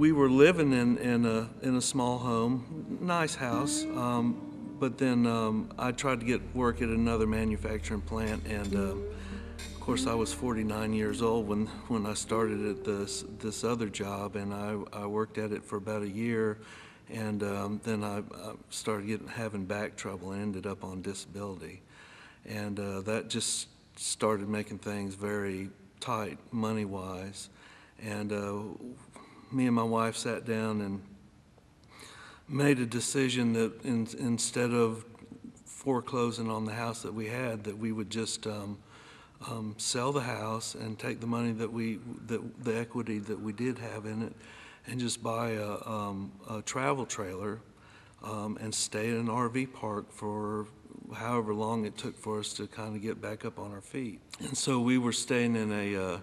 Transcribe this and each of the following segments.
we were living in a small home, nice house, but then I tried to get work at another manufacturing plant, and of course I was 49 years old when I started at this other job, and I worked at it for about a year, and then I started having back trouble and ended up on disability, and that just started making things very tight money-wise, and me and my wife sat down and made a decision that instead of foreclosing on the house that we had, that we would just sell the house and take the money the equity that we did have in it, and just buy a travel trailer and stay at an RV park for however long it took for us to kind of get back up on our feet. And so we were staying in a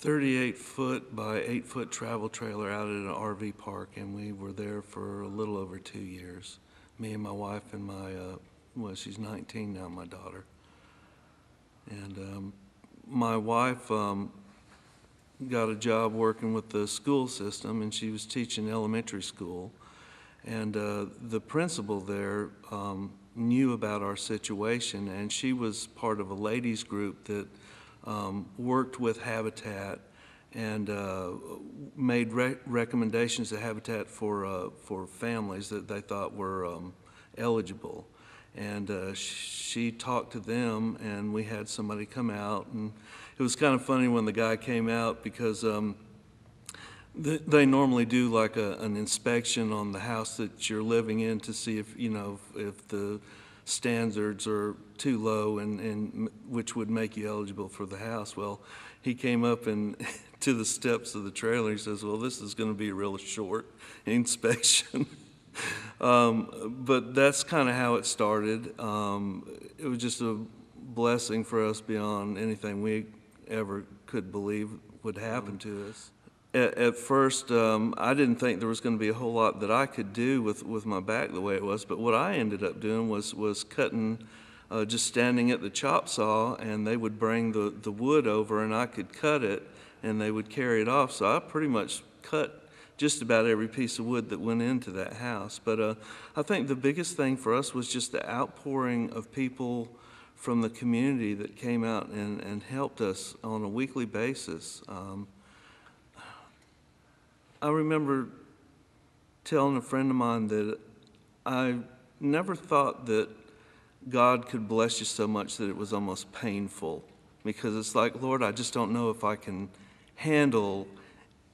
38-foot by 8-foot travel trailer out at an RV park, and we were there for a little over 2 years. Me and my wife and well, she's 19 now, my daughter. And my wife got a job working with the school system, and she was teaching elementary school. And the principal there knew about our situation, and she was part of a ladies group that worked with Habitat and made recommendations to Habitat for families that they thought were eligible. And she talked to them, and we had somebody come out, and it was kind of funny when the guy came out, because they normally do like an inspection on the house that you're living in to see if, you know, if the standards are too low and which would make you eligible for the house. Well, he came up and to the steps of the trailer. He says, "Well, this is going to be a real short inspection." But that's kind of how it started. It was just a blessing for us beyond anything we ever could believe would happen to us. At first, I didn't think there was going to be a whole lot that I could do with my back the way it was, but what I ended up doing was cutting, just standing at the chop saw, and they would bring the wood over, and I could cut it, and they would carry it off. So I pretty much cut just about every piece of wood that went into that house. But I think the biggest thing for us was just the outpouring of people from the community that came out and helped us on a weekly basis. I remember telling a friend of mine that I never thought that God could bless you so much that it was almost painful, because it's like, Lord, I just don't know if I can handle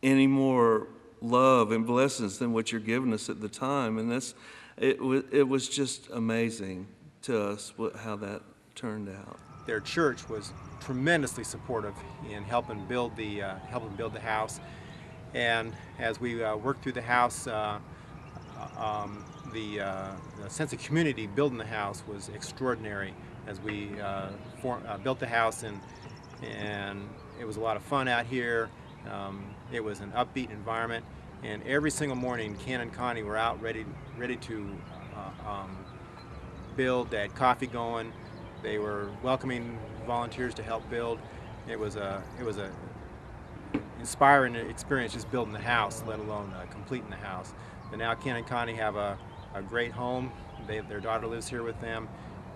any more love and blessings than what you're giving us at the time. And it was just amazing to us how that turned out. Their church was tremendously supportive in helping build the house. And as we worked through the house, the sense of community building the house was extraordinary. As we built the house, and it was a lot of fun out here. It was an upbeat environment, and every single morning Ken and Connie were out ready to build. They had coffee going. They were welcoming volunteers to help build. It was a inspiring experience just building the house, let alone completing the house. But now Ken and Connie have a great home. Their daughter lives here with them,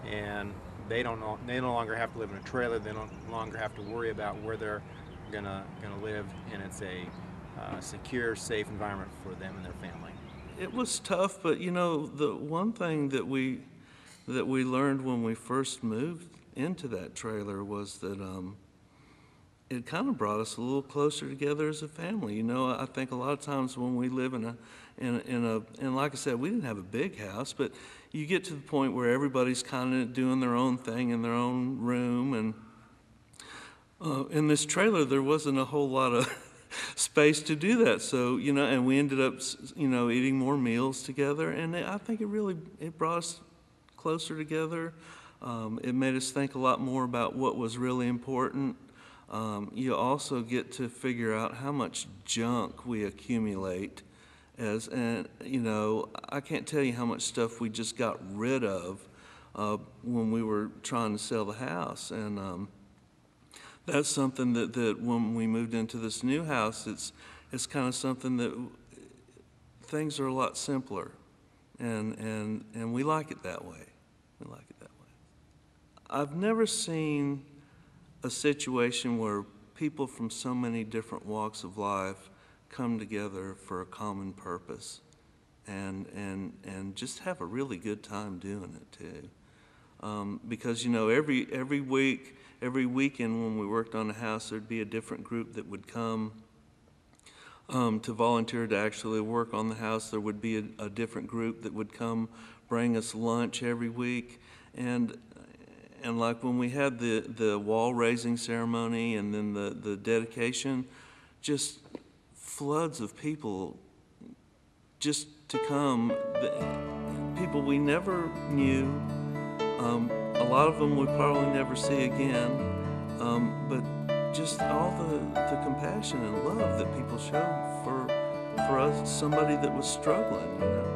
and they no longer have to live in a trailer. They no longer have to worry about where they're gonna live, and it's a secure, safe environment for them and their family. It was tough, but you know, the one thing that we learned when we first moved into that trailer was that it kind of brought us a little closer together as a family. You know, I think a lot of times when we live and like I said, we didn't have a big house, but you get to the point where everybody's kind of doing their own thing in their own room, and in this trailer there wasn't a whole lot of space to do that. So, you know, and we ended up, you know, eating more meals together, and I think it brought us closer together. It made us think a lot more about what was really important. You also get to figure out how much junk we accumulate, and you know, I can't tell you how much stuff we just got rid of when we were trying to sell the house. And that's something that when we moved into this new house, it's kind of something that things are a lot simpler, and we like it that way. We like it that way. I've never seen a situation where people from so many different walks of life come together for a common purpose and just have a really good time doing it too. Because, you know, every weekend when we worked on the house, there'd be a different group that would come to volunteer to actually work on the house. There would be a different group that would come bring us lunch every week. And like when we had the wall raising ceremony and then the dedication, just floods of people just to come, people we never knew. A lot of them we probably never see again, but just all the compassion and love that people showed for us, somebody that was struggling, you know.